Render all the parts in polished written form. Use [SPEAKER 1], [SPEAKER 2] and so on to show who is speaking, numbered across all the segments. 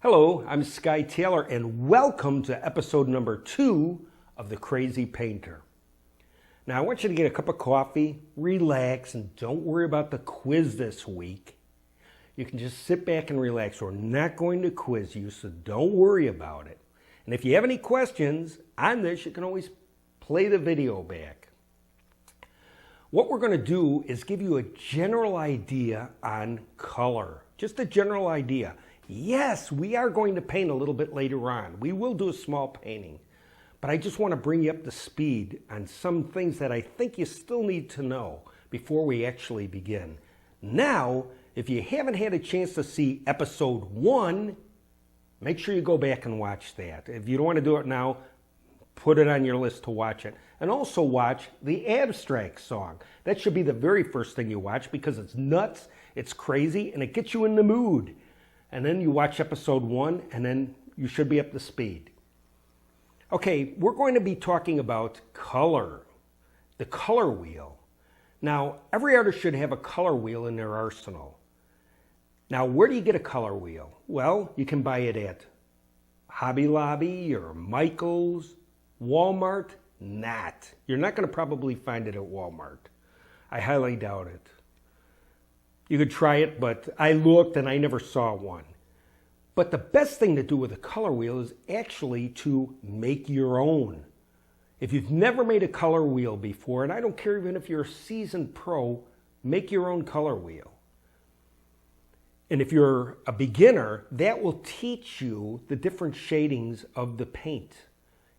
[SPEAKER 1] Hello, I'm Skye Taylor and welcome to episode number 2 of The Crazy Painter. Now I want you to get a cup of coffee, relax, and don't worry about the quiz this week. You can just sit back and relax. We're not going to quiz you, so don't worry about it. And if you have any questions on this, you can always play the video back. What we're going to do is give you a general idea on color. Just a general idea. Yes, we are going to paint a little bit later on. We will do a small painting. But I just want to bring you up to speed on some things that I think you still need to know before we actually begin. Now, if you haven't had a chance to see episode 1, make sure you go back and watch that. If you don't want to do it now, put it on your list to watch it. And also watch the Abstract song. That should be the very first thing you watch because it's nuts, it's crazy, and it gets you in the mood. And then you watch episode 1, and then you should be up to speed. Okay, we're going to be talking about color, the color wheel. Now, every artist should have a color wheel in their arsenal. Now, where do you get a color wheel? Well, you can buy it at Hobby Lobby or Michael's, Walmart. Not. You're not going to probably find it at Walmart. I highly doubt it. You could try it, but I looked and I never saw one. But the best thing to do with a color wheel is actually to make your own. If you've never made a color wheel before, and I don't care even if you're a seasoned pro, make your own color wheel. And if you're a beginner, that will teach you the different shadings of the paint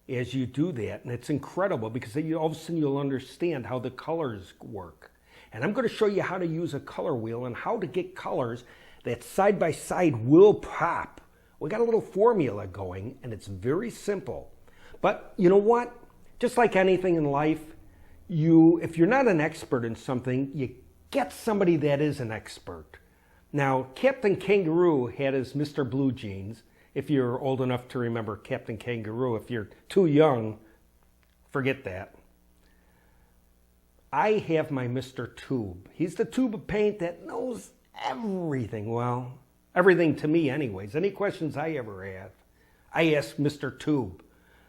[SPEAKER 1] as you do that. And it's incredible because all of a sudden you'll understand how the colors work. And I'm going to show you how to use a color wheel and how to get colors that side by side will pop. We got a little formula going and it's very simple. But you know what? Just like anything in life, if you're not an expert in something, you get somebody that is an expert. Now, Captain Kangaroo had his Mr. Blue Jeans. If you're old enough to remember Captain Kangaroo, if you're too young, forget that. I have my Mr. Tube. He's the tube of paint that knows everything. Well, everything to me anyways. Any questions I ever have, I ask Mr. Tube.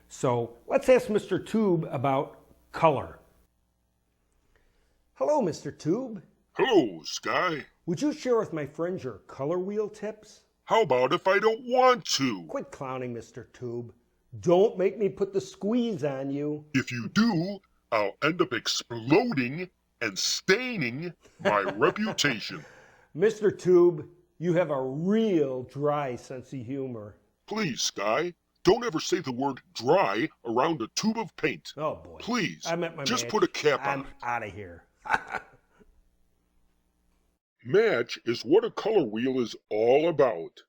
[SPEAKER 1] So let's ask Mr. Tube about color. Hello, Mr. Tube.
[SPEAKER 2] Hello, Skye.
[SPEAKER 1] Would you share with my friends your color wheel tips?
[SPEAKER 2] How about if I don't want to?
[SPEAKER 1] Quit clowning, Mr. Tube. Don't make me put the squeeze on you.
[SPEAKER 2] If you do, I'll end up exploding and staining my reputation.
[SPEAKER 1] Mr. Tube, you have a real dry sense of humor.
[SPEAKER 2] Please, Skye, don't ever say the word dry around a tube of paint.
[SPEAKER 1] Oh boy.
[SPEAKER 2] Please,
[SPEAKER 1] I meant my
[SPEAKER 2] just
[SPEAKER 1] match.
[SPEAKER 2] put a cap on
[SPEAKER 1] I'm
[SPEAKER 2] it.
[SPEAKER 1] out of here.
[SPEAKER 2] Match is what a color wheel is all about.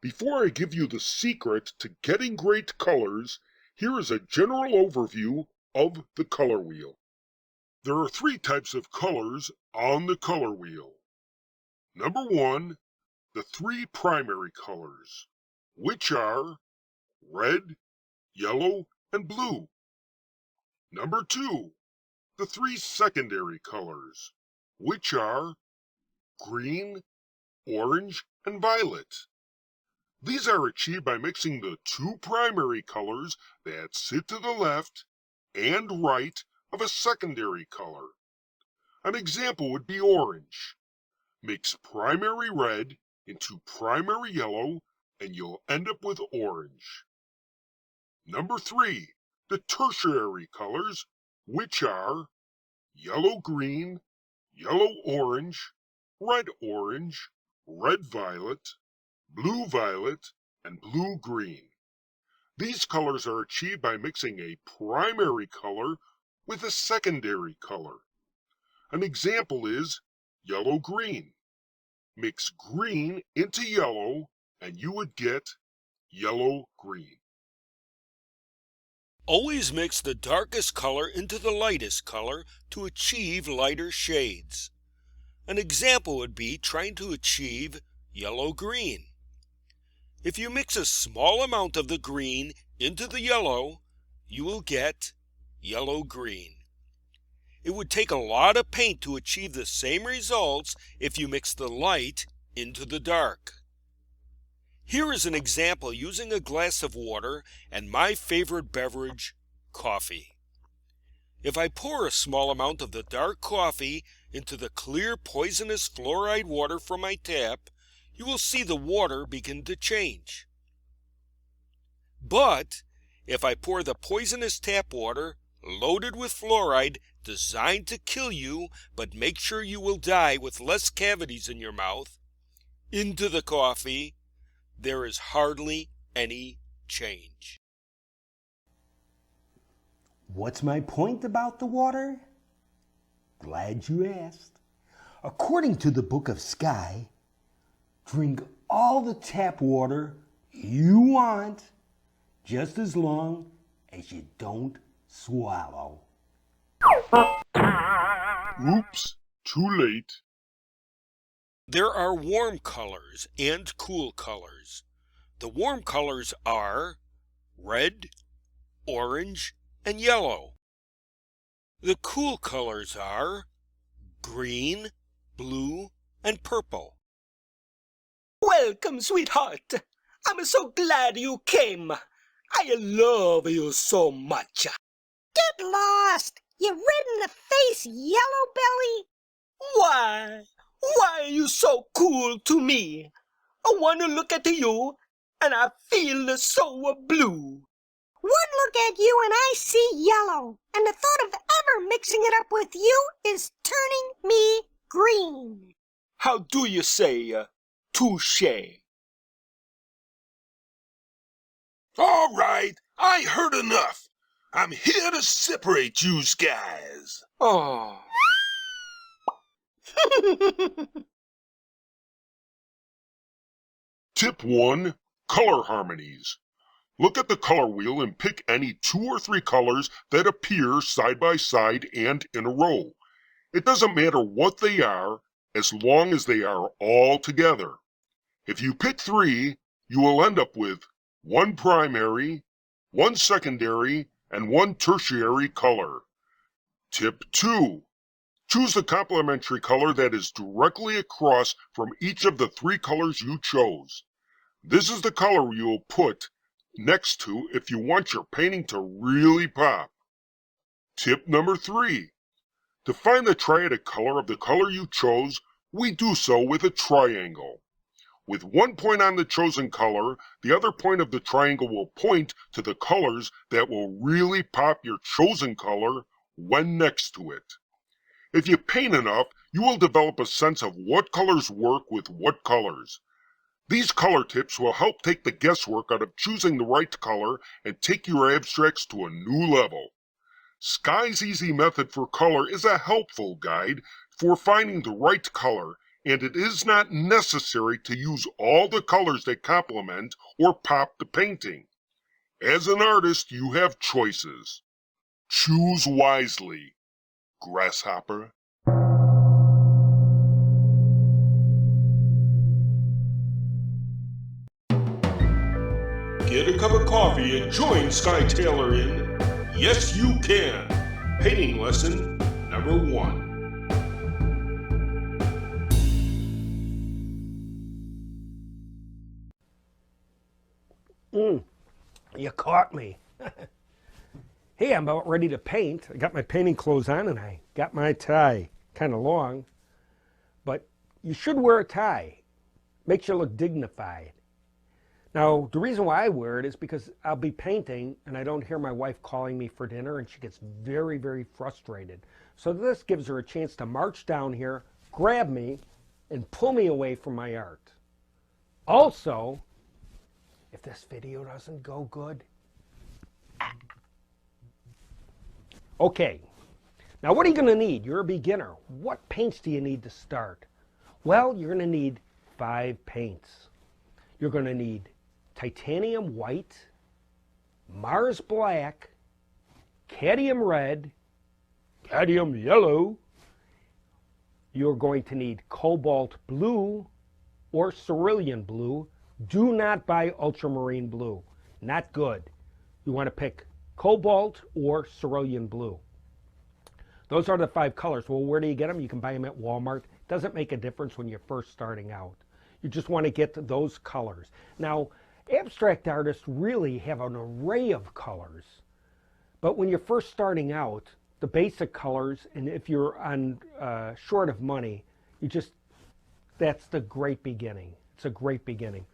[SPEAKER 2] Before I give you the secret to getting great colors, here is a general overview of the color wheel. There are 3 types of colors on the color wheel. Number 1, the 3 primary colors, which are red, yellow, and blue. Number 2, the 3 secondary colors, which are green, orange, and violet. These are achieved by mixing the 2 primary colors that sit to the left and right of a secondary color. An example would be orange. Mix primary red into primary yellow and you'll end up with orange. Number 3, the tertiary colors, which are yellow-green, yellow-orange, red-orange, red-violet, blue-violet, and blue-green. These colors are achieved by mixing a primary color with a secondary color. An example is yellow-green. Mix green into yellow and you would get yellow-green.
[SPEAKER 3] Always mix the darkest color into the lightest color to achieve lighter shades. An example would be trying to achieve yellow-green. If you mix a small amount of the green into the yellow, you will get yellow-green. It would take a lot of paint to achieve the same results if you mix the light into the dark. Here is an example using a glass of water and my favorite beverage, coffee. If I pour a small amount of the dark coffee into the clear poisonous fluoride water from my tap, you will see the water begin to change. But if I pour the poisonous tap water, loaded with fluoride, designed to kill you, but make sure you will die with less cavities in your mouth, into the coffee, there is hardly any change.
[SPEAKER 1] What's my point about the water? Glad you asked. According to the Book of Skye, drink all the tap water you want, just as long as you don't swallow.
[SPEAKER 2] Oops, too late.
[SPEAKER 3] There are warm colors and cool colors. The warm colors are red, orange, and yellow. The cool colors are green, blue, and purple.
[SPEAKER 4] Welcome, sweetheart. I'm so glad you came. I love you so much.
[SPEAKER 5] Get lost! You red in the face, yellow belly!
[SPEAKER 4] Why? Why are you so cool to me? I want to look at you, and I feel so blue.
[SPEAKER 5] One look at you and I see yellow, and the thought of ever mixing it up with you is turning me green.
[SPEAKER 4] How do you say, touche?
[SPEAKER 6] All right, I heard enough. I'm here to separate you guys.
[SPEAKER 4] Oh.
[SPEAKER 2] Tip 1. Color harmonies. Look at the color wheel and pick any 2 or 3 colors that appear side by side and in a row. It doesn't matter what they are, as long as they are all together. If you pick 3, you will end up with 1 primary, 1 secondary, and 1 tertiary color. Tip 2. Choose the complementary color that is directly across from each of the 3 colors you chose. This is the color you will put next to if you want your painting to really pop. Tip number 3. To find the triadic color of the color you chose, we do so with a triangle. With one point on the chosen color, the other point of the triangle will point to the colors that will really pop your chosen color when next to it. If you paint enough, you will develop a sense of what colors work with what colors. These color tips will help take the guesswork out of choosing the right color and take your abstracts to a new level. Skye's Easy Method for Color is a helpful guide for finding the right color, and it is not necessary to use all the colors that complement or pop the painting. As an artist, you have choices. Choose wisely, grasshopper.
[SPEAKER 3] Get a cup of coffee and join Skye Taylor in Yes You Can, painting lesson number 1.
[SPEAKER 1] You caught me. Hey, I'm about ready to paint. I got my painting clothes on and I got my tie. Kind of long, but you should wear a tie. Makes you look dignified. Now, the reason why I wear it is because I'll be painting and I don't hear my wife calling me for dinner and she gets very, very frustrated. So this gives her a chance to march down here, grab me, and pull me away from my art. Also, if this video doesn't go good, okay, now what are you going to need? You're a beginner. What paints do you need to start? Well, you're going to need 5 paints. You're going to need titanium white, Mars black, cadmium red, cadmium yellow. You're going to need cobalt blue or cerulean blue. Do not buy ultramarine blue. Not good. You want to pick cobalt or cerulean blue. Those are the 5 colors. Well, where do you get them? You can buy them at Walmart. Doesn't make a difference when you're first starting out. You just want to get those colors. Now, abstract artists really have an array of colors. But when you're first starting out, the basic colors, and if you're on short of money, that's the great beginning. It's a great beginning.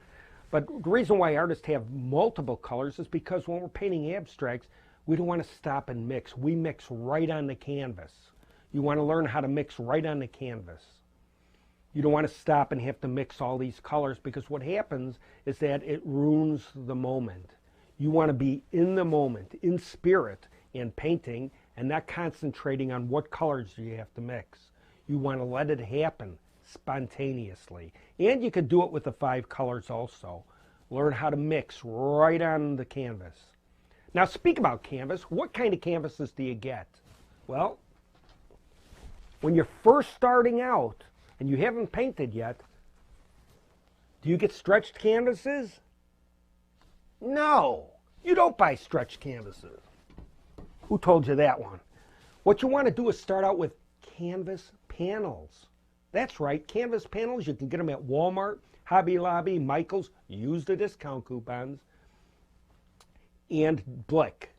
[SPEAKER 1] But the reason why artists have multiple colors is because when we're painting abstracts, we don't want to stop and mix. We mix right on the canvas. You want to learn how to mix right on the canvas. You don't want to stop and have to mix all these colors, because what happens is that it ruins the moment. You want to be in the moment, in spirit, in painting, and not concentrating on what colors you have to mix. You want to let it happen spontaneously. And you could do it with the 5 colors also. Learn how to mix right on the canvas. Now, speak about canvas. What kind of canvases do you get? Well, when you're first starting out and you haven't painted yet, do you get stretched canvases? No, you don't buy stretched canvases. Who told you that one? What you want to do is start out with canvas panels. That's right, canvas panels. You can get them at Walmart, Hobby Lobby, Michael's. Use the discount coupons. And Blick,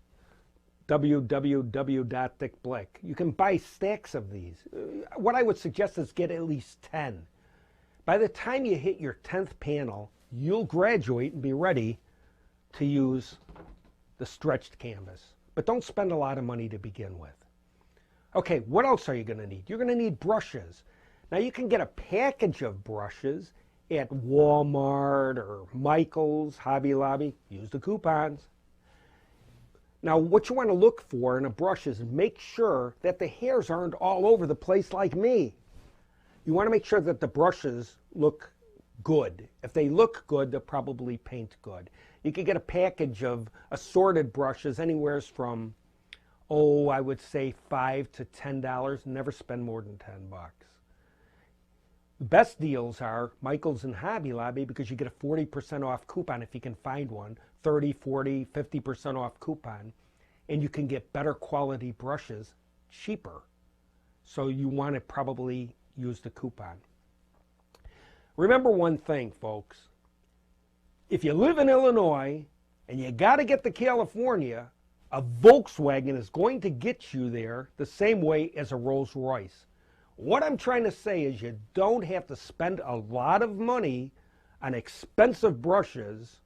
[SPEAKER 1] www.thickblick. You can buy stacks of these. What I would suggest is get at least 10. By the time you hit your 10th panel, you'll graduate and be ready to use the stretched canvas. But don't spend a lot of money to begin with. Okay, what else are you going to need? You're going to need brushes. Now, you can get a package of brushes at Walmart or Michael's, Hobby Lobby. Use the coupons. Now, what you want to look for in a brush is make sure that the hairs aren't all over the place like me. You want to make sure that the brushes look good. If they look good, they'll probably paint good. You can get a package of assorted brushes anywhere from, I would say $5 to $10. Never spend more than $10. The best deals are Michael's and Hobby Lobby, because you get a 40% off coupon if you can find one, 30, 40, 50% off coupon, and you can get better quality brushes cheaper. So you want to probably use the coupon. Remember one thing, folks. If you live in Illinois and you got to get to California, a Volkswagen is going to get you there the same way as a Rolls Royce. What I'm trying to say is you don't have to spend a lot of money on expensive brushes.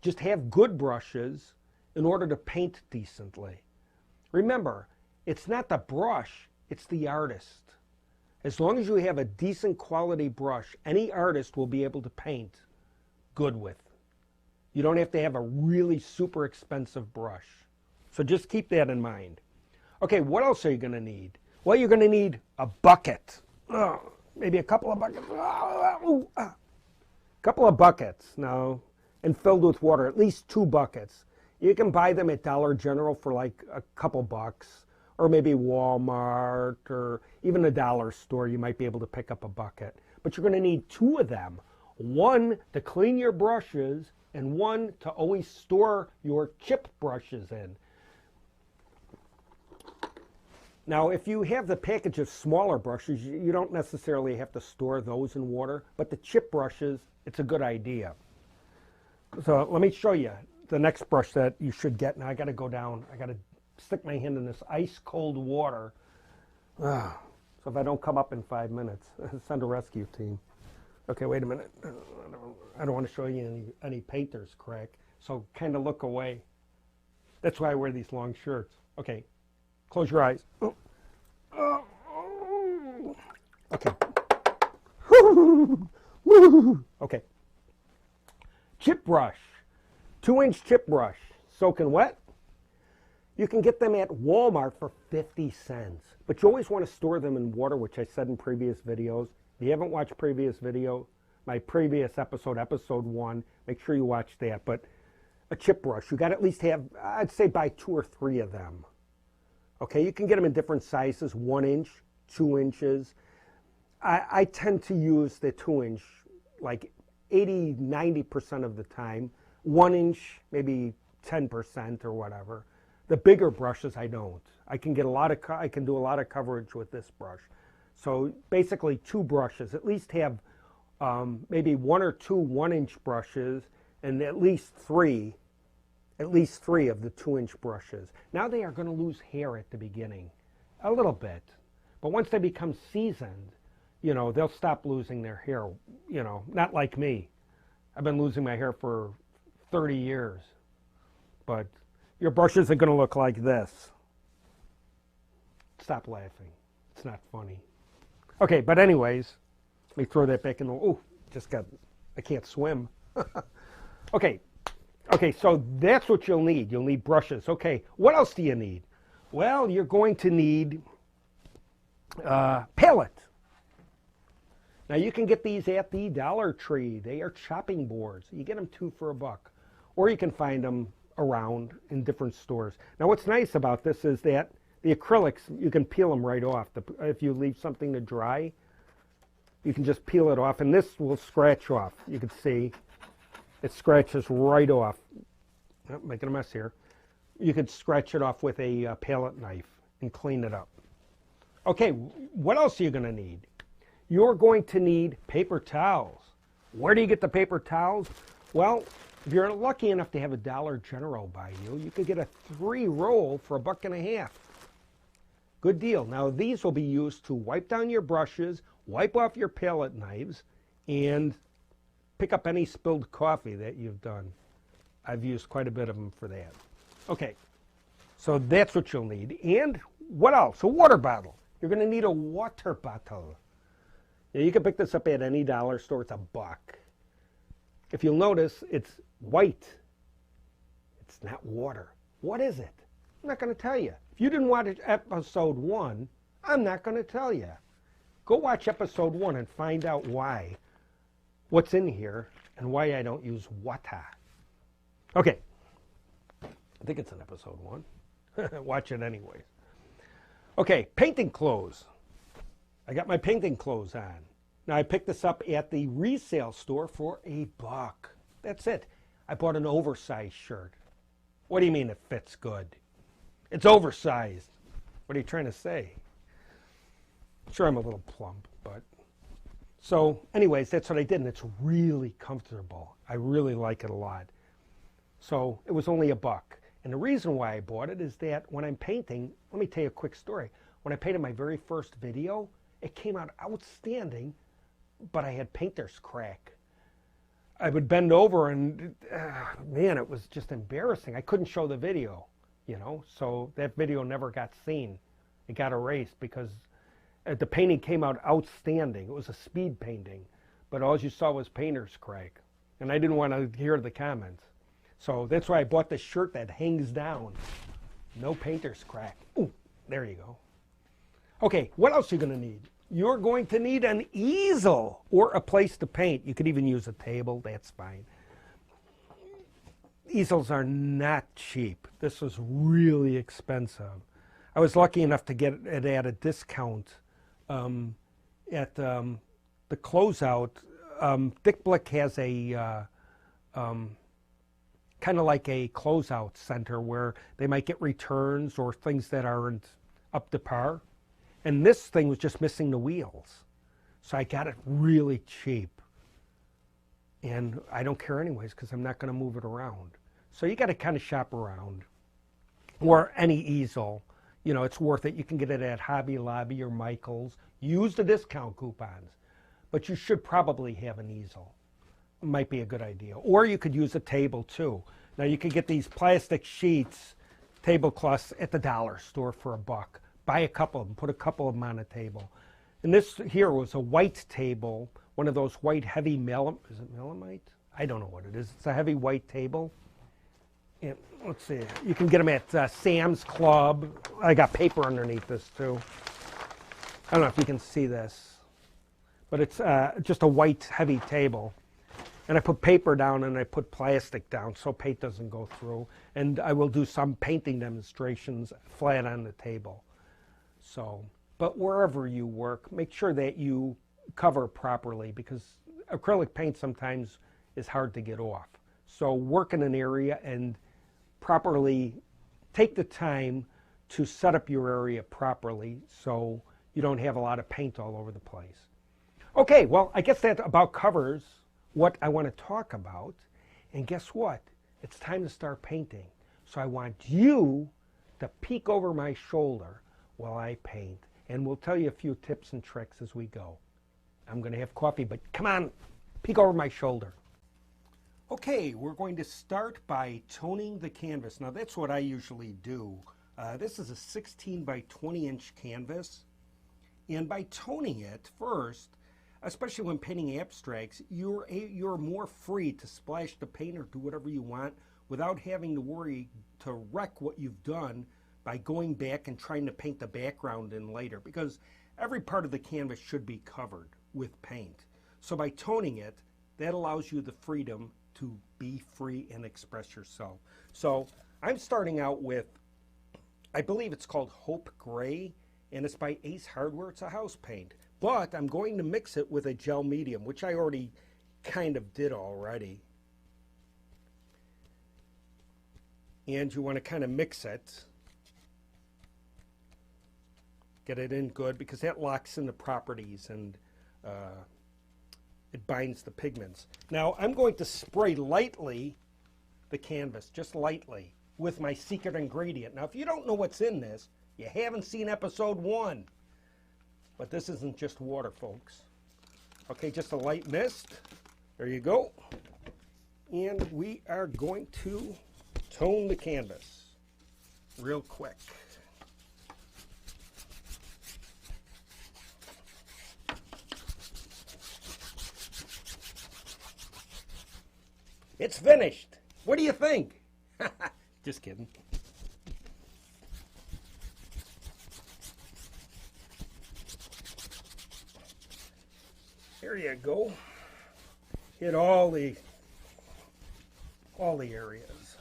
[SPEAKER 1] Just have good brushes in order to paint decently. Remember, it's not the brush, it's the artist. As long as you have a decent quality brush, any artist will be able to paint good with. You don't have to have a really super expensive brush. So just keep that in mind. Okay, what else are you going to need? Well, you're going to need a bucket. Maybe a couple of buckets. Couple of buckets now, and filled with water, at least 2 buckets. You can buy them at Dollar General for like a couple bucks, or maybe Walmart, or even a dollar store. You might be able to pick up a bucket. But you're going to need 2 of them. One to clean your brushes, and one to always store your chip brushes in. Now, if you have the package of smaller brushes, you don't necessarily have to store those in water, but the chip brushes, it's a good idea. So let me show you the next brush that you should get. Now I got to go down. I got to stick my hand in this ice cold water. So if I don't come up in 5 minutes, send a rescue team. Okay, wait a minute. I don't want to show you any painter's crack, so kind of look away. That's why I wear these long shirts. Okay. Close your eyes. Okay. Okay. Chip brush. 2-inch chip brush. Soaking wet. You can get them at Walmart for 50 cents. But you always want to store them in water, which I said in previous videos. If you haven't watched previous video, my previous episode, episode 1, make sure you watch that. But a chip brush, you got to at least have, I'd say buy 2 or 3 of them. Okay, you can get them in different sizes, 1 inch, 2 inches. I tend to use the 2-inch like 80, 90% of the time. 1 inch, maybe 10% or whatever. The bigger brushes, I don't. I can do a lot of coverage with this brush. So basically 2 brushes. At least have maybe 1 or 2 1-inch brushes, and at least three of the 2-inch brushes. Now they are going to lose hair at the beginning, a little bit. But once they become seasoned, they'll stop losing their hair, not like me. I've been losing my hair for 30 years. But your brushes are going to look like this. Stop laughing. It's not funny. Okay, but anyways, let me throw that back in the... Oh, I can't swim. Okay, so that's what you'll need. You'll need brushes. Okay, what else do you need? Well, you're going to need palette. Now, you can get these at the Dollar Tree. They are chopping boards. You get them 2 for $1. Or you can find them around in different stores. Now, what's nice about this is that the acrylics, you can peel them right off. If you leave something to dry, you can just peel it off, and this will scratch off. You can see it scratches right off. Oh, making a mess here. You could scratch it off with a palette knife and clean it up. Okay, what else are you going to need? You're going to need paper towels. Where do you get the paper towels? Well, if you're lucky enough to have a Dollar General by you, you could get a 3-roll for $1.50. Good deal. Now, these will be used to wipe down your brushes, wipe off your palette knives, and pick up any spilled coffee that you've done. I've used quite a bit of them for that. Okay, so that's what you'll need. And what else? A water bottle. You're going to need a water bottle. Now, you can pick this up at any dollar store. It's $1. If you'll notice, it's white. It's not water. What is it? I'm not going to tell you. If you didn't watch episode 1, I'm not going to tell you. Go watch episode 1 and find out what's in here, and why I don't use water. Okay. I think it's in episode 1. Watch it anyways. Okay, painting clothes. I got my painting clothes on. Now, I picked this up at the resale store for $1. That's it. I bought an oversized shirt. What do you mean it fits good? It's oversized. What are you trying to say? Sure, I'm a little plump, but... So, anyways, that's what I did, and it's really comfortable. I really like it a lot. So, it was only $1. And the reason why I bought it is that when I'm painting, let me tell you a quick story. When I painted my very first video, it came out outstanding, but I had painter's crack. I would bend over and, man, it was just embarrassing. I couldn't show the video, so that video never got seen. It got erased because the painting came out outstanding. It was a speed painting, but all you saw was painter's crack, and I didn't want to hear the comments. So that's why I bought this shirt that hangs down. No painter's crack. Ooh, there you go. Okay, what else are you going to need? You're going to need an easel or a place to paint. You could even use a table. That's fine. Easels are not cheap. This was really expensive. I was lucky enough to get it at a discount at the closeout. Dick Blick has a kind of like a closeout center where they might get returns or things that aren't up to par. And this thing was just missing the wheels. So I got it really cheap. And I don't care anyways because I'm not going to move it around. So you got to kind of shop around. Or any easel. It's worth it. You can get it at Hobby Lobby or Michael's. Use the discount coupons. But you should probably have an easel. It might be a good idea. Or you could use a table too. Now you could get these plastic sheets, tablecloths at the dollar store for $1. Buy a couple of them, put a couple of them on a table. And this here was a white table, one of those white heavy is it melamite? I don't know what it is. It's a heavy white table. And let's see, you can get them at Sam's Club. I got paper underneath this too. I don't know if you can see this, but it's just a white heavy table. And I put paper down and I put plastic down so paint doesn't go through. And I will do some painting demonstrations flat on the table. So, but wherever you work, make sure that you cover properly because acrylic paint sometimes is hard to get off. So work in an area and properly take the time to set up your area properly so you don't have a lot of paint all over the place. Okay, well, I guess that about covers what I want to talk about. And guess what? It's time to start painting. So I want you to peek over my shoulder while I paint. And we'll tell you a few tips and tricks as we go. I'm going to have coffee, but come on, peek over my shoulder. Okay, we're going to start by toning the canvas. Now that's what I usually do. This is a 16 by 20 inch canvas. And by toning it first, especially when painting abstracts, you're more free to splash the paint or do whatever you want without having to worry to wreck what you've done by going back and trying to paint the background in later, because every part of the canvas should be covered with paint. So by toning it, that allows you the freedom to be free and express yourself. So I'm starting out with, I believe it's called Hope Gray, and it's by Ace Hardware. It's a house paint. But I'm going to mix it with a gel medium, which I already kind of did already. And you want to kind of mix it. Get it in good, because that locks in the properties and it binds the pigments. Now I'm going to spray lightly the canvas, just lightly, with my secret ingredient. Now if you don't know what's in this, you haven't seen episode 1. But this isn't just water, folks. Okay, just a light mist. There you go. And we are going to tone the canvas real quick. It's finished. What do you think? Just kidding. There you go. Hit all the areas.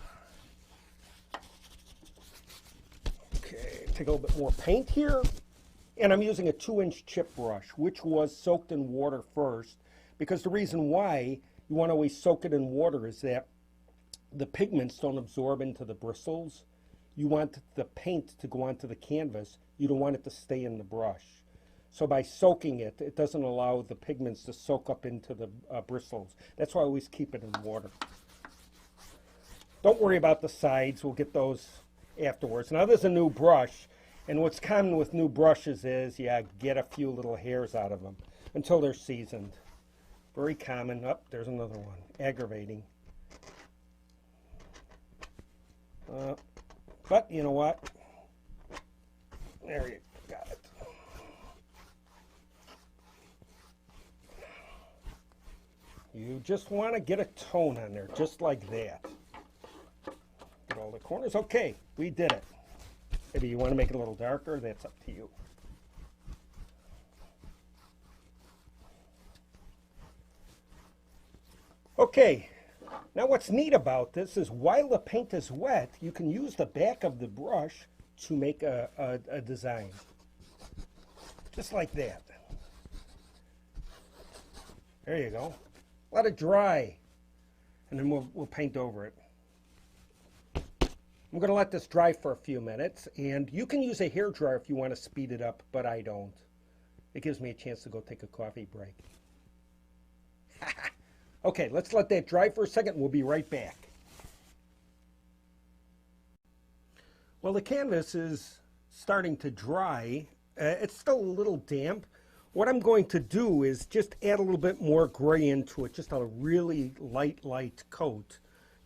[SPEAKER 1] Okay, take a little bit more paint here. And I'm using a 2-inch chip brush, which was soaked in water first, because the reason why you want to always soak it in water is that the pigments don't absorb into the bristles. You want the paint to go onto the canvas. You don't want it to stay in the brush. So by soaking it, it doesn't allow the pigments to soak up into the bristles. That's why I always keep it in water. Don't worry about the sides. We'll get those afterwards. Now there's a new brush, and what's common with new brushes is you get a few little hairs out of them until they're seasoned. Very common. Oh, there's another one. Aggravating. But you know what? There you got it. You just want to get a tone on there, just like that. Get all the corners. Okay, we did it. Maybe you want to make it a little darker. That's up to you. Okay, now what's neat about this is while the paint is wet, you can use the back of the brush to make a design. Just like that. There you go. Let it dry, and then we'll paint over it. I'm going to let this dry for a few minutes, and you can use a hairdryer if you want to speed it up, but I don't. It gives me a chance to go take a coffee break. Okay, let's let that dry for a second. We'll be right back. Well, the canvas is starting to dry. It's still a little damp. What I'm going to do is just add a little bit more gray into it, just a really light coat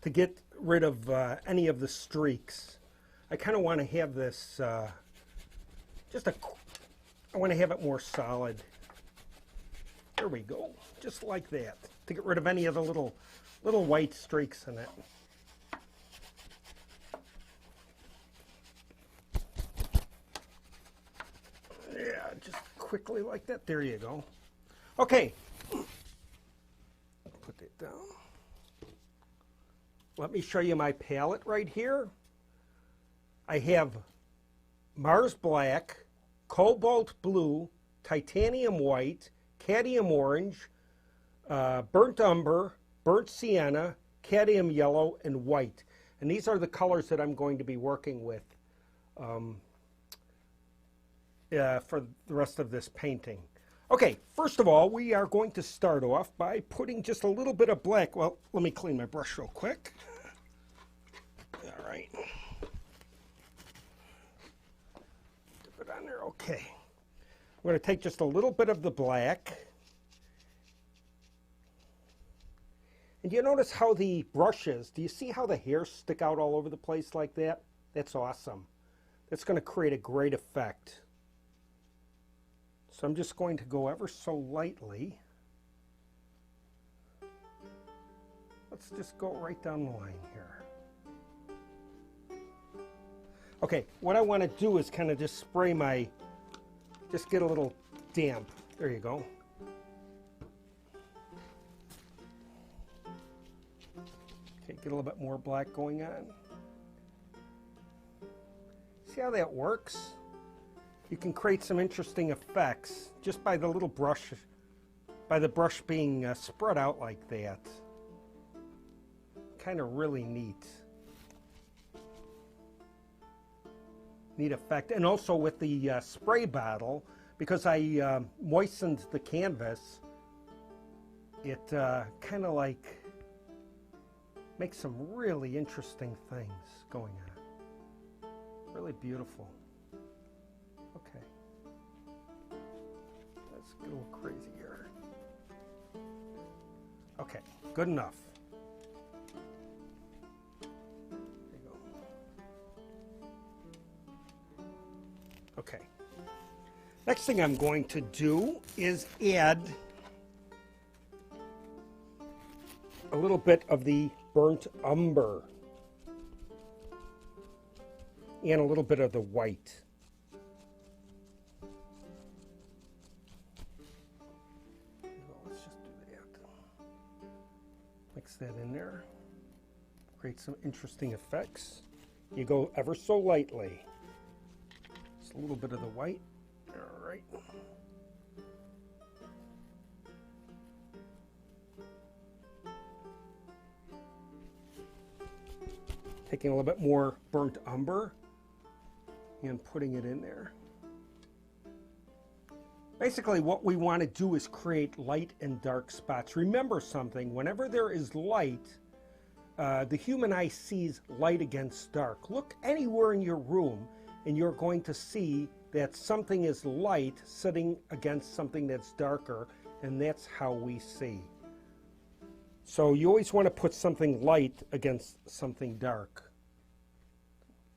[SPEAKER 1] to get rid of any of the streaks. I kind of want to have this, I want to have it more solid. There we go, just like that, to get rid of any of the little white streaks in it. Yeah, just quickly like that. There you go. Okay. Put that down. Let me show you my palette right here. I have Mars Black, Cobalt Blue, Titanium White, Cadmium Orange, Burnt Umber, Burnt Sienna, Cadmium Yellow, and White. And these are the colors that I'm going to be working with for the rest of this painting. Okay, first of all, we are going to start off by putting just a little bit of black. Well, let me clean my brush real quick. All right. Dip it on there. Okay. I'm going to take just a little bit of the black. And you notice how the brushes, do you see how the hairs stick out all over the place like that? That's awesome. That's going to create a great effect. So I'm just going to go ever so lightly. Let's just go right down the line here. Okay, what I want to do is kind of just spray my, just get a little damp. There you go. Okay, get a little bit more black going on. See how that works? You can create some interesting effects just by the little brush, by the brush being spread out like that. Kind of really neat. Neat effect. And also with the spray bottle, because I moistened the canvas, it kind of like makes some really interesting things going on. Really beautiful. Okay. Let's get a little crazy here. Okay, good enough. There you go. Okay. Next thing I'm going to do is add a little bit of the burnt umber and a little bit of the white. Let's just do that. Mix that in there. Create some interesting effects. You go ever so lightly. Just a little bit of the white. All right. Taking a little bit more burnt umber and putting it in there. Basically what we want to do is create light and dark spots. Remember something, whenever there is light, the human eye sees light against dark. Look anywhere in your room and you're going to see that something is light sitting against something that's darker, and that's how we see. So you always want to put something light against something dark.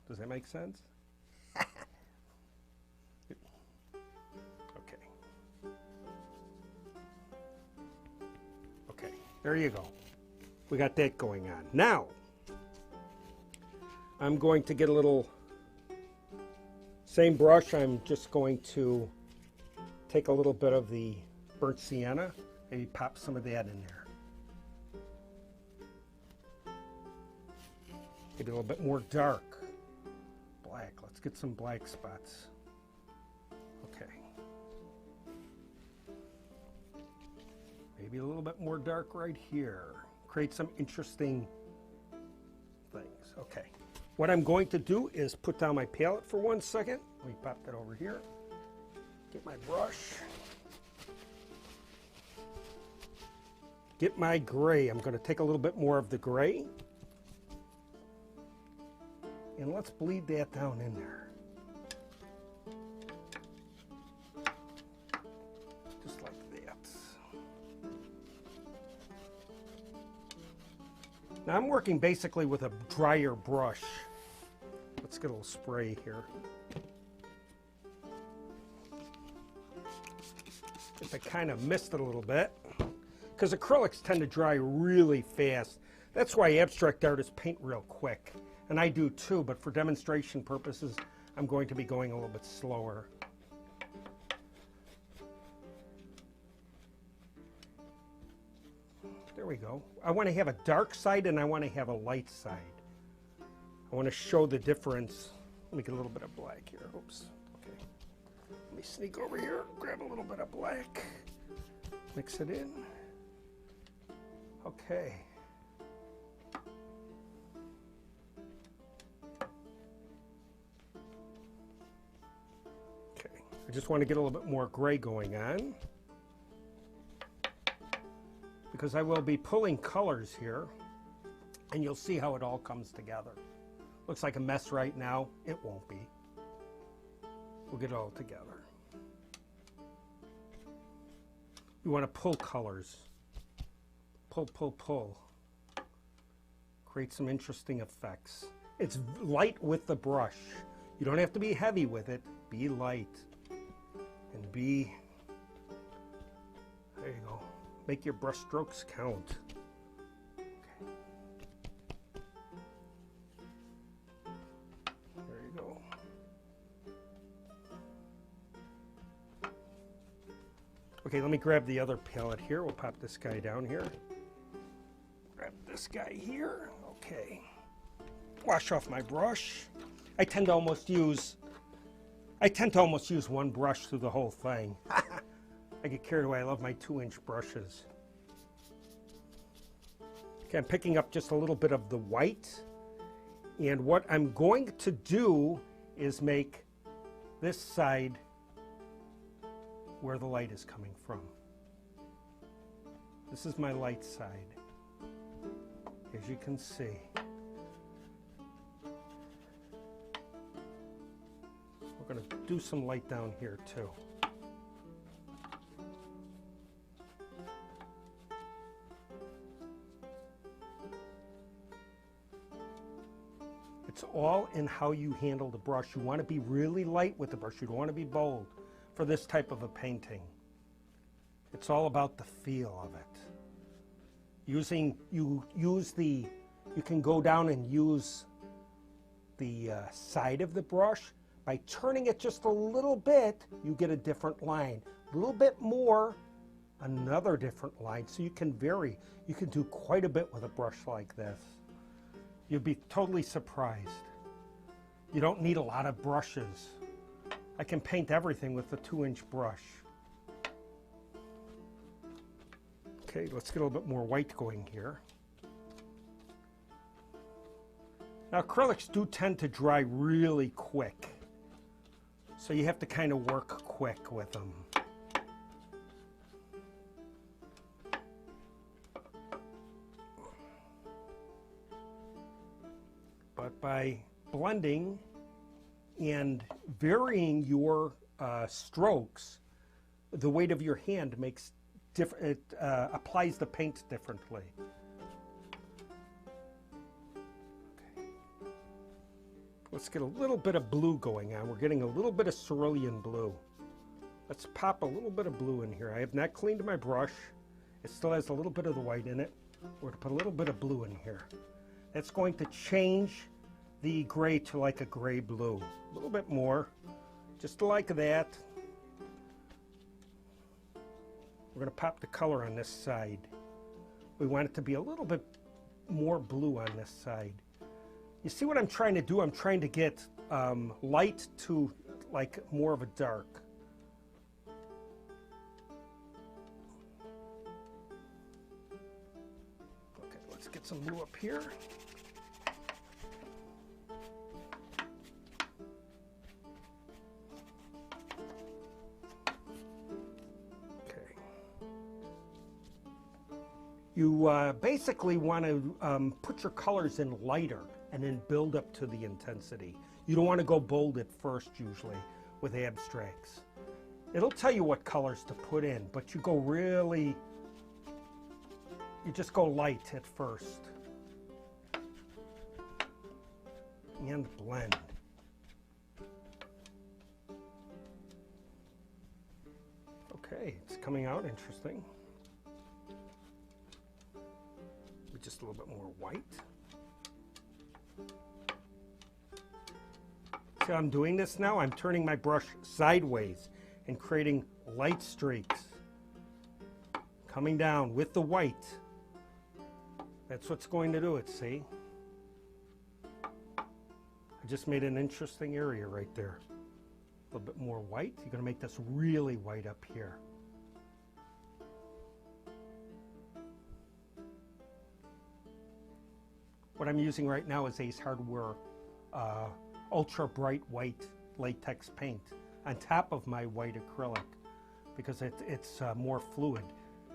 [SPEAKER 1] Does that make sense? Okay. Okay, there you go. We got that going on. Now, I'm going to get a little, same brush, I'm just going to take a little bit of the burnt sienna, maybe pop some of that in there. Maybe a little bit more dark. Black. Let's get some black spots. Okay. Maybe a little bit more dark right here. Create some interesting things. Okay. What I'm going to do is put down my palette for 1 second. Let me pop that over here. Get my brush. Get my gray. I'm going to take a little bit more of the gray. And let's bleed that down in there. Just like that. Now I'm working basically with a drier brush. Let's get a little spray here. If I kind of missed it a little bit, because acrylics tend to dry really fast. That's why abstract artists paint real quick. And I do too, but for demonstration purposes, I'm going to be going a little bit slower. There we go. I want to have a dark side and I want to have a light side. I want to show the difference. Let me get a little bit of black here. Oops. Okay. Let me sneak over here, grab a little bit of black, mix it in. Okay. I just want to get a little bit more gray going on. because I will be pulling colors here, and you'll see how it all comes together. Looks like a mess right now. It won't be. We'll get it all together. You want to pull colors. Pull, pull, pull. Create some interesting effects. It's light with the brush. You don't have to be heavy with it. Be light. And be... There you go. Make your brush strokes count. There you go. Okay, let me grab the other palette here. We'll pop this guy down here. Grab this guy here. Okay. Wash off my brush. I tend to almost use one brush through the whole thing. I get carried away. I love my 2-inch brushes. Okay, I'm picking up just a little bit of the white. And what I'm going to do is make this side where the light is coming from. This is my light side, as you can see. We're going to do some light down here too. It's all in how you handle the brush. You want to be really light with the brush. You don't want to be bold for this type of a painting. It's all about the feel of it. You can go down and use the side of the brush. By turning it just a little bit, you get a different line. A little bit more, another different line. So you can vary. You can do quite a bit with a brush like this. You'll be totally surprised. You don't need a lot of brushes. I can paint everything with a 2-inch brush. Okay, let's get a little bit more white going here. Now, acrylics do tend to dry really quick, so you have to kind of work quick with them. But by blending and varying your strokes, the weight of your hand makes different. It applies the paint differently. Okay. Let's get a little bit of blue going on. We're getting a little bit of cerulean blue. Let's pop a little bit of blue in here. I have not cleaned my brush. It still has a little bit of the white in it. We're going to put a little bit of blue in here. That's going to change the gray to like a gray blue. A little bit more, just like that. We're going to pop the color on this side. We want it to be a little bit more blue on this side. You see what I'm trying to do? I'm trying to get light to like more of a dark. Okay, let's get some blue up here. You basically want to put your colors in lighter and then build up to the intensity. You don't want to go bold at first usually with abstracts. It'll tell you what colors to put in, but you just go light at first. And blend. Okay, it's coming out interesting. Just a little bit more white. See how I'm doing this now? I'm turning my brush sideways and creating light streaks. Coming down with the white. That's what's going to do it, see? I just made an interesting area right there. A little bit more white. You're going to make this really white up here. What I'm using right now is Ace Hardware ultra bright white latex paint on top of my white acrylic because it's more fluid.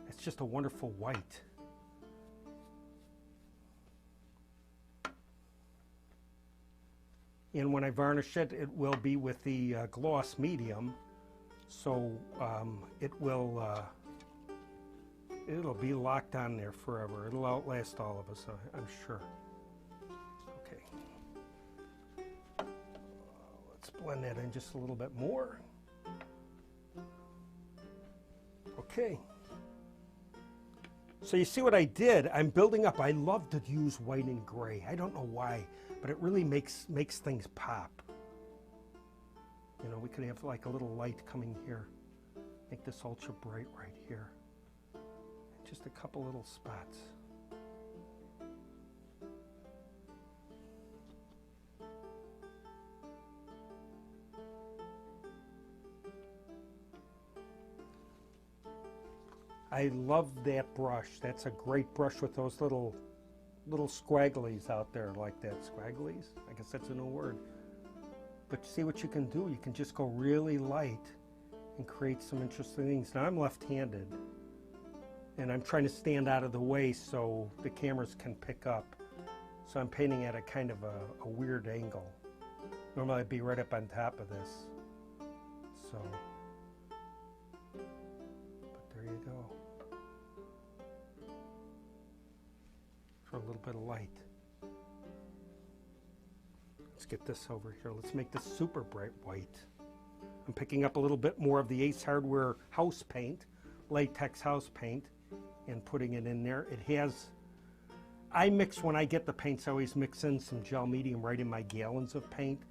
[SPEAKER 1] It's just a wonderful white. And when I varnish it, it will be with the gloss medium, so it'll be locked on there forever. It'll outlast all of us, I'm sure. Okay. Let's blend that in just a little bit more. Okay. So you see what I did? I'm building up. I love to use white and gray. I don't know why, but it really makes things pop. You know, we could have like a little light coming here. Make this ultra bright right here. And just a couple little spots. I love that brush. That's a great brush with those little squagglies out there like that. Squagglies? I guess that's a new word. But see what you can do? You can just go really light and create some interesting things. Now I'm left-handed, and I'm trying to stand out of the way so the cameras can pick up. So I'm painting at a kind of a weird angle. Normally I'd be right up on top of this. So, but there you go. For a little bit of light. Let's get this over here. Let's make this super bright white. I'm picking up a little bit more of the Ace Hardware house paint, latex house paint, and putting it in there. It has, I mix, when I get the paints, I always mix in some gel medium right in my gallons of paint,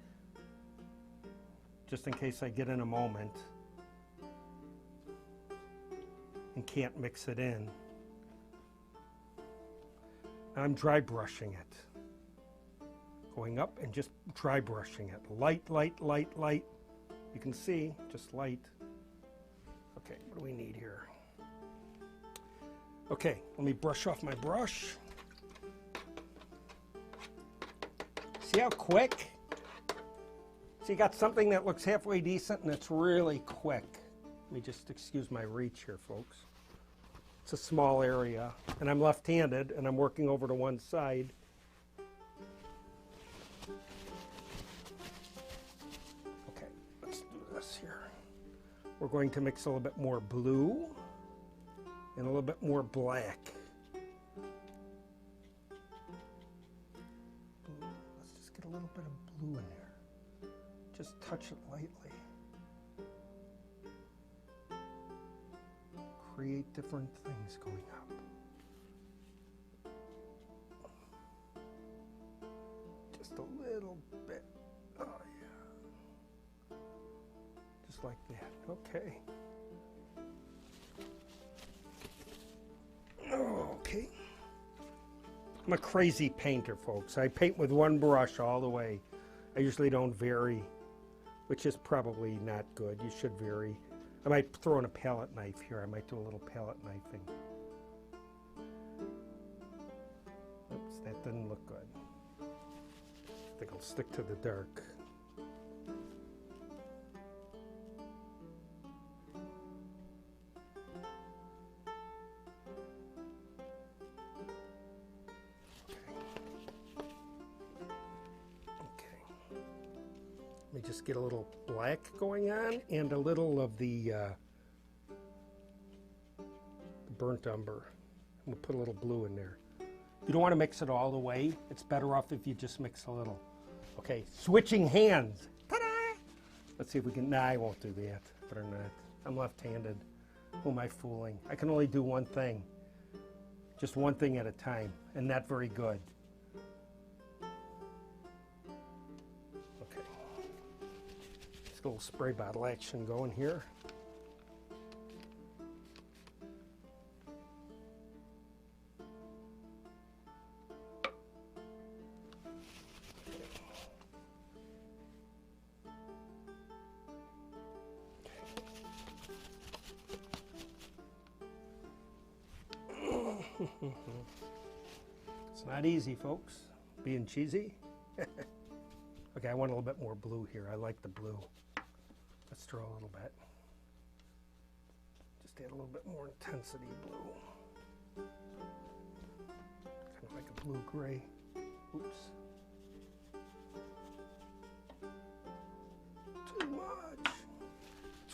[SPEAKER 1] just in case I get in a moment and can't mix it in. I'm dry brushing it. Going up and just dry brushing it. Light, light, light, light. You can see, just light. Okay, what do we need here? Okay, let me brush off my brush. See how quick? So you got something that looks halfway decent and it's really quick. Let me just excuse my reach here, folks. It's a small area, and I'm left-handed, and I'm working over to one side. Okay, let's do this here. We're going to mix a little bit more blue and a little bit more black. Let's just get a little bit of blue in there. Just touch it lightly. Create different things going up. Just a little bit. Oh yeah. Just like that. Okay. Okay. I'm a crazy painter, folks. I paint with one brush all the way. I usually don't vary, which is probably not good. You should vary. I might throw in a palette knife here. I might do a little palette knifing. Oops, that didn't look good. I think I'll stick to the dark. Let me just get a little black going on and a little of the burnt umber. We'll put a little blue in there. You don't want to mix it all the way. It's better off if you just mix a little. Okay, switching hands. Ta-da! Let's see if we can, nah, I won't do that. Better not. I'm left-handed. Who am I fooling? I can only do one thing. Just one thing at a time, and not very good. Little spray bottle action going here. It's not easy, folks, being cheesy. Okay, I want a little bit more blue here. I like the blue. Let's throw a little bit. Just add a little bit more intensity blue. Kind of like a blue-gray. Oops.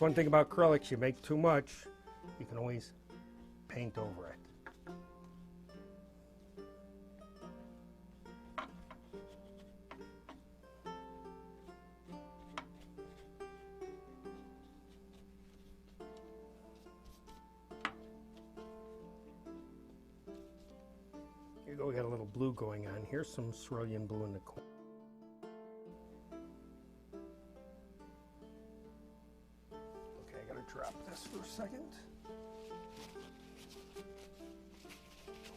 [SPEAKER 1] That's one thing about acrylics. You make too much, you can always paint over it. Here you go, we got a little blue going on. Here's some cerulean blue in the corner. Okay, I gotta drop this for a second. I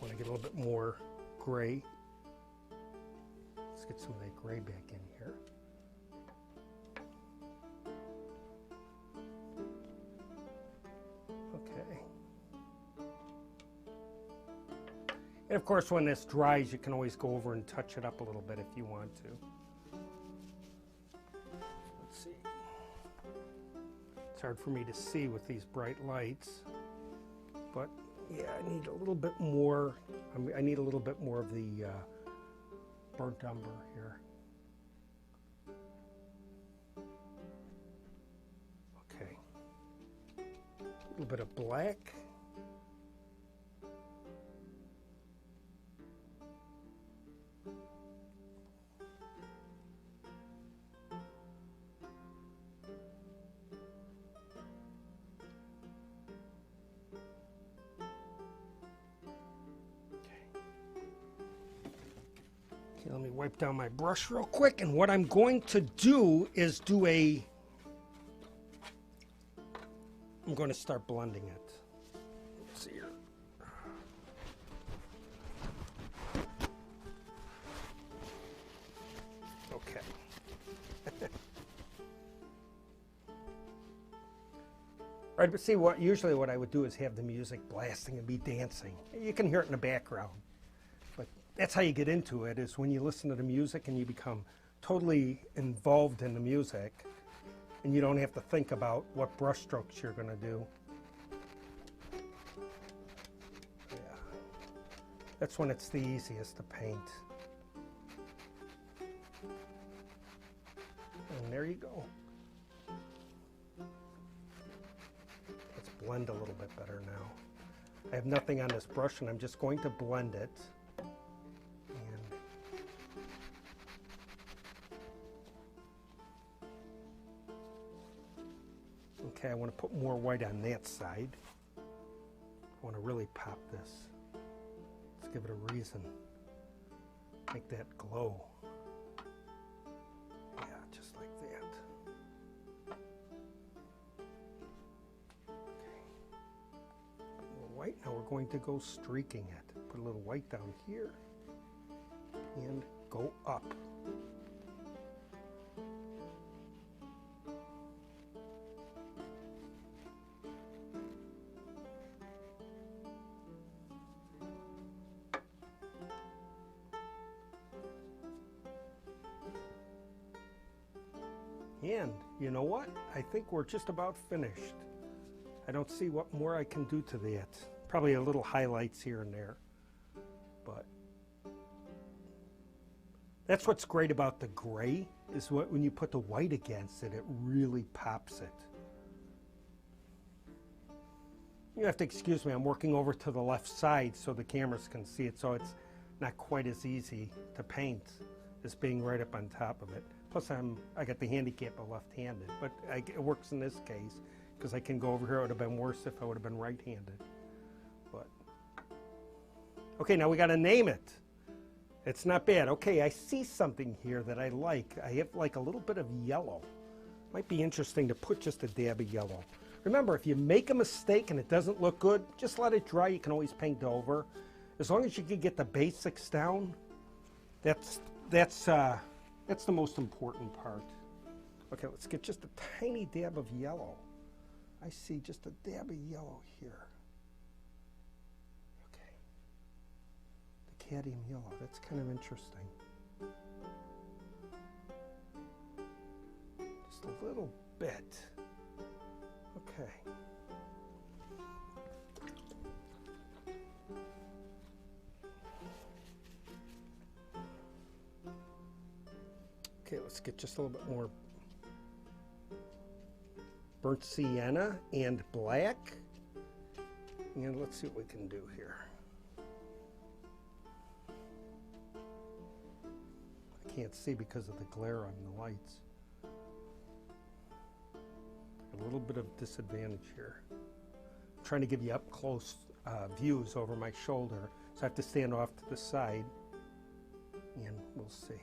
[SPEAKER 1] want to get a little bit more gray. Let's get some of that gray back in here. Okay. And of course, when this dries, you can always go over and touch it up a little bit if you want to. Let's see. It's hard for me to see with these bright lights, but yeah, I need a little bit more. I need a little bit more of the burnt umber here. Okay. A little bit of black. Okay, let me wipe down my brush real quick, and what I'm going to do is I'm going to start blending it. Let's see here. Okay. Right, but see, usually what I would do is have the music blasting and be dancing. You can hear it in the background. But that's how you get into it, is when you listen to the music and you become totally involved in the music, and you don't have to think about what brush strokes you're going to do. Yeah. That's when it's the easiest to paint. And there you go. Let's blend a little bit better now. I have nothing on this brush, and I'm just going to blend it. Okay, I want to put more white on that side. I want to really pop this. Let's give it a reason. Make that glow. Yeah, just like that. Okay. More white. Now we're going to go streaking it. Put a little white down here and go up. And you know what? I think we're just about finished. I don't see what more I can do to that. Probably a little highlights here and there. But that's what's great about the gray, is when you put the white against it, it really pops it. You have to excuse me, I'm working over to the left side so the cameras can see it, so it's not quite as easy to paint as being right up on top of it. Plus, I got the handicap of left-handed, but it works in this case because I can go over here. It would have been worse if I would have been right-handed. But okay, now we got to name it. It's not bad. Okay, I see something here that I like. I have like a little bit of yellow. Might be interesting to put just a dab of yellow. Remember, if you make a mistake and it doesn't look good, just let it dry. You can always paint over. As long as you can get the basics down, that's the most important part. Okay, let's get just a tiny dab of yellow. I see just a dab of yellow here. Okay. The cadmium yellow, that's kind of interesting. Just a little bit. Okay. Okay, let's get just a little bit more burnt sienna and black. And let's see what we can do here. I can't see because of the glare on the lights. A little bit of disadvantage here. I'm trying to give you up close views over my shoulder, so I have to stand off to the side, and we'll see.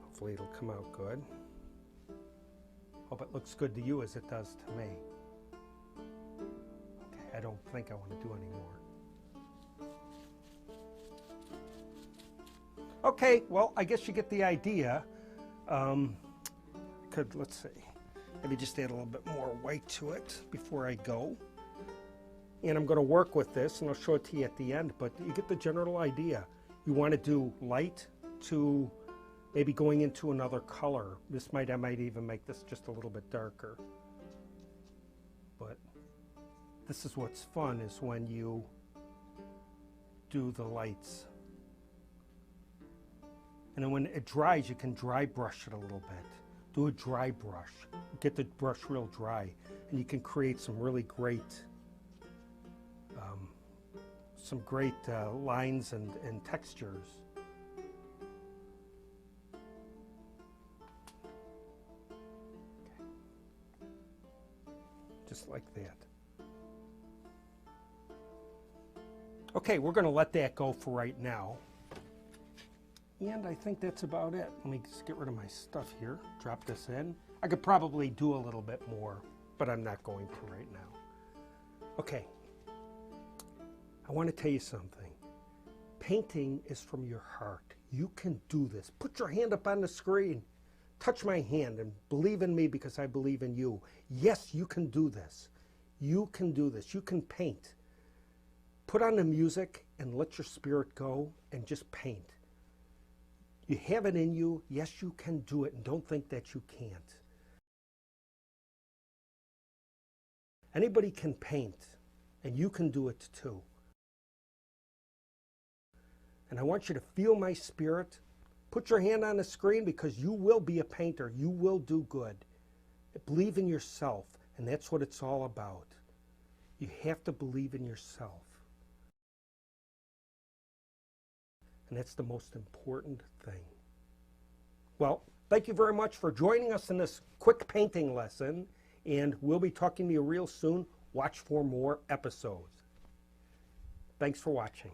[SPEAKER 1] Hopefully it'll come out good. Hope it looks good to you as it does to me. Okay, I don't think I want to do any more. Okay, well, I guess you get the idea. Let's see, maybe just add a little bit more white to it before I go. And I'm going to work with this, and I'll show it to you at the end, but you get the general idea. You want to do light to maybe going into another color. I might even make this just a little bit darker. But this is what's fun, is when you do the lights. And then when it dries, you can dry brush it a little bit. Do a dry brush. Get the brush real dry, and you can create some really great lines and textures. Okay. Just like that. Okay, we're going to let that go for right now. And I think that's about it. Let me just get rid of my stuff here. Drop this in. I could probably do a little bit more, but I'm not going to right now. Okay. I want to tell you something. Painting is from your heart. You can do this. Put your hand up on the screen. Touch my hand and believe in me because I believe in you. Yes, you can do this. You can do this. You can paint. Put on the music and let your spirit go and just paint. You have it in you. Yes, you can do it, and don't think that you can't. Anybody can paint, and you can do it too. And I want you to feel my spirit. Put your hand on the screen, because you will be a painter. You will do good. Believe in yourself, and that's what it's all about. You have to believe in yourself. And that's the most important thing. Well, thank you very much for joining us in this quick painting lesson, and we'll be talking to you real soon. Watch for more episodes. Thanks for watching.